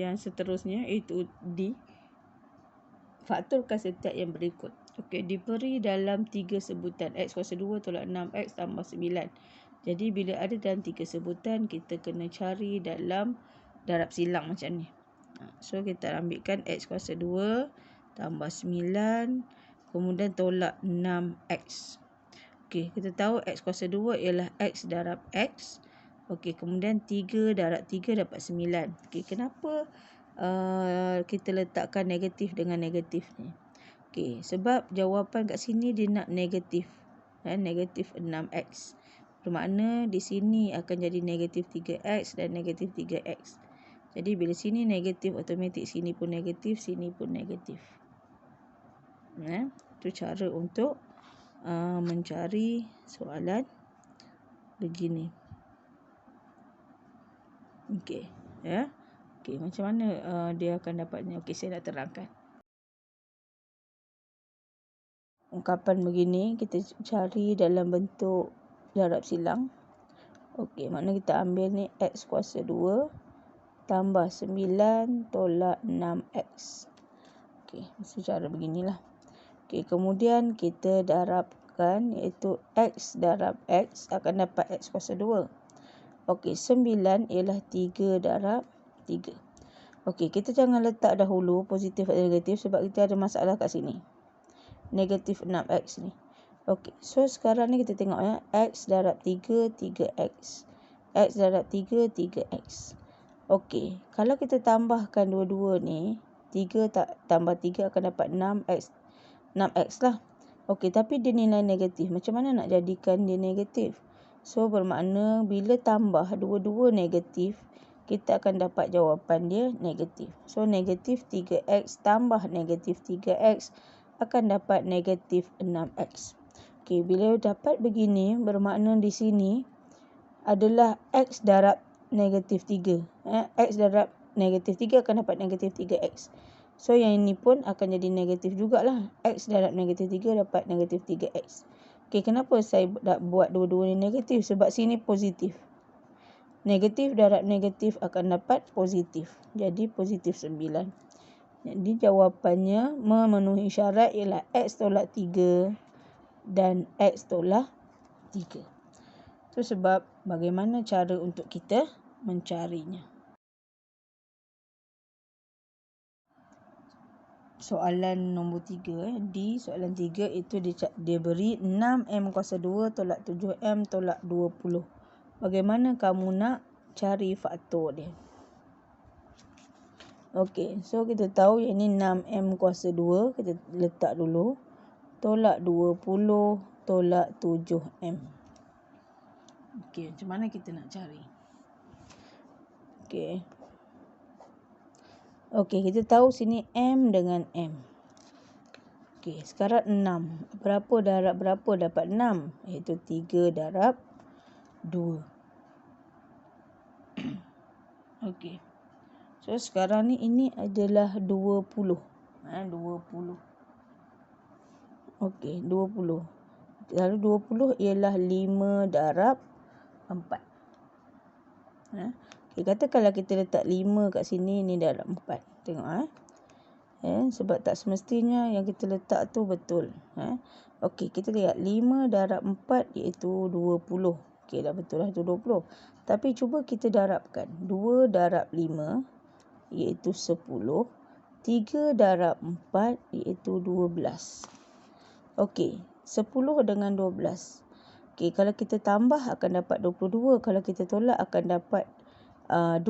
yang seterusnya iaitu D. Faktorkan setiap yang berikut. Okey, diberi dalam 3 sebutan. X kuasa 2 tolak 6X tambah 9. Jadi bila ada dalam 3 sebutan, kita kena cari dalam darab silang macam ni. So kita ambilkan X kuasa 2 tambah 9. Kemudian tolak 6X. Okey, kita tahu X kuasa 2 ialah X darab X. Okey, kemudian 3 darab 3 dapat 9. Okey, kenapa kita letakkan negatif dengan negatif ni? Okey, sebab jawapan kat sini dia nak negatif. Negatif 6X. Bermakna di sini akan jadi negatif 3X dan negatif 3X. Jadi bila sini negatif, automatik sini pun negatif, sini pun negatif. Itu cara untuk mencari soalan begini. Okey, ya. Okey, macam mana dia akan dapatnya? Okey, saya nak terangkan. Ungkapan begini kita cari dalam bentuk darab silang. Okey, makna kita ambil ni X kuasa 2 tambah 9 tolak 6X. Okey, secara beginilah. Okey, kemudian kita darabkan iaitu X darab X akan dapat X kuasa 2. Okey, 9 ialah 3 darab 3. Okey, kita jangan letak dahulu positif atau negatif sebab kita ada masalah kat sini. Negatif 6X ni. Okey, so sekarang ni kita tengok ya. X darab 3, 3X. X darab 3, 3X. Okey, kalau kita tambahkan dua-dua ni, 3 tambah 3 akan dapat 6X lah. Okey, tapi dia nilai negatif. Macam mana nak jadikan dia negatif? So, bermakna bila tambah dua-dua negatif, kita akan dapat jawapan dia negatif. So, negatif 3X tambah negatif 3X akan dapat negatif 6X. Okey, bila dapat begini, bermakna di sini adalah X darab negatif 3. X darab negatif 3 akan dapat negatif 3X. So, yang ini pun akan jadi negatif jugalah. X darab negatif 3 dapat negatif 3X. Okey, kenapa saya nak buat dua-dua ni negatif? Sebab sini positif. Negatif darab negatif akan dapat positif. Jadi, positif 9. Jadi, jawapannya memenuhi syarat ialah X tolak 3 dan X tolak 3. Itu sebab bagaimana cara untuk kita mencarinya. Soalan nombor 3. Di soalan 3 itu dia beri 6M kuasa 2 tolak 7M tolak 20. Bagaimana kamu nak cari faktor dia? Okey, so kita tahu yang ni 6M kuasa 2. Kita letak dulu. Tolak 20 tolak 7M. Okey, macam mana kita nak cari? Okey. Okey, kita tahu sini M dengan M. Okey, sekarang 6. Berapa darab berapa dapat 6? Iaitu 3 darab 2. Okey. So, sekarang ni ini adalah 20. 20. Okey, 20. Lalu 20 ialah 5 darab 4. Okay, katakanlah kita letak 5 kat sini, ni darab 4. Tengok sebab tak semestinya yang kita letak tu betul. Okey, kita lihat 5 darab 4 iaitu 20. Okey, dah betul lah tu 20. Tapi cuba kita darabkan. 2 darab 5 iaitu 10. 3 darab 4 iaitu 12. Okey, 10 dengan 12. Okey, kalau kita tambah akan dapat 22. Kalau kita tolak akan dapat 2.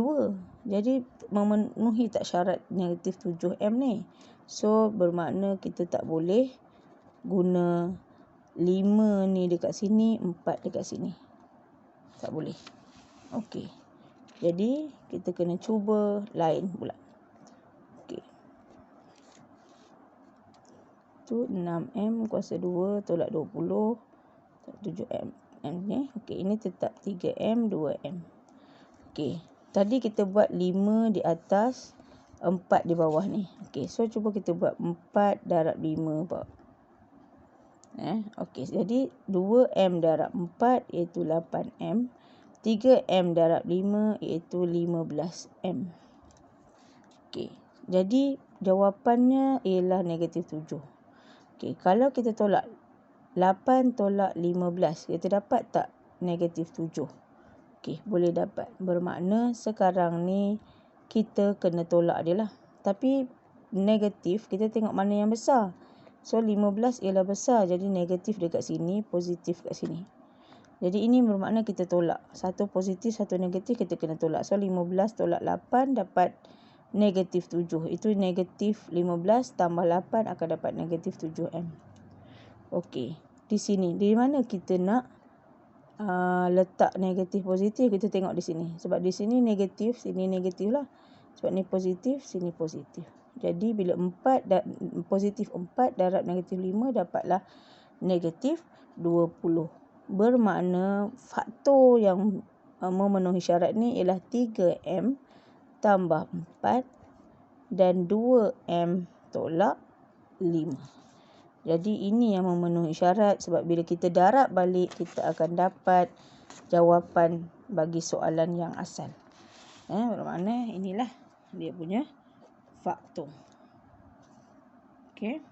Jadi memenuhi tak syarat negatif 7M ni. So, bermakna kita tak boleh guna 5 ni dekat sini, 4 dekat sini. Tak boleh. Okey. Jadi, kita kena cuba lain pula. Okey. Itu 6M kuasa 2 tolak 20 7M. Okey, ini tetap 3M, 2M. Okey, tadi kita buat 5 di atas, 4 di bawah ni. Okey, so cuba kita buat 4 darab 5. Okey, jadi 2M darab 4 iaitu 8M. 3M darab 5 iaitu 15M. Okey. Jadi jawapannya ialah negatif 7. Okey, kalau kita tolak 8 tolak 15, kita dapat tak negatif 7? Okey, boleh dapat. Bermakna sekarang ni kita kena tolak dia lah. Tapi negatif, kita tengok mana yang besar. So, 15 ialah besar. Jadi, negatif dekat sini, positif kat sini. Jadi, ini bermakna kita tolak. Satu positif, satu negatif, kita kena tolak. So, 15 tolak 8 dapat negatif 7. Itu negatif 15 tambah 8 akan dapat negatif 7M. Okey, di sini. Di mana kita nak letak negatif positif, kita tengok di sini. Sebab di sini negatif, sini negatif lah. Sebab ni positif, sini positif. Jadi bila 4 positif 4 darab negatif 5 dapatlah negatif 20. Bermakna faktor yang memenuhi syarat ni ialah 3M tambah 4 dan 2M tolak 5. Jadi ini yang memenuhi syarat, sebab bila kita darab balik, kita akan dapat jawapan bagi soalan yang asal. Bermakna inilah dia punya faktor. Okey.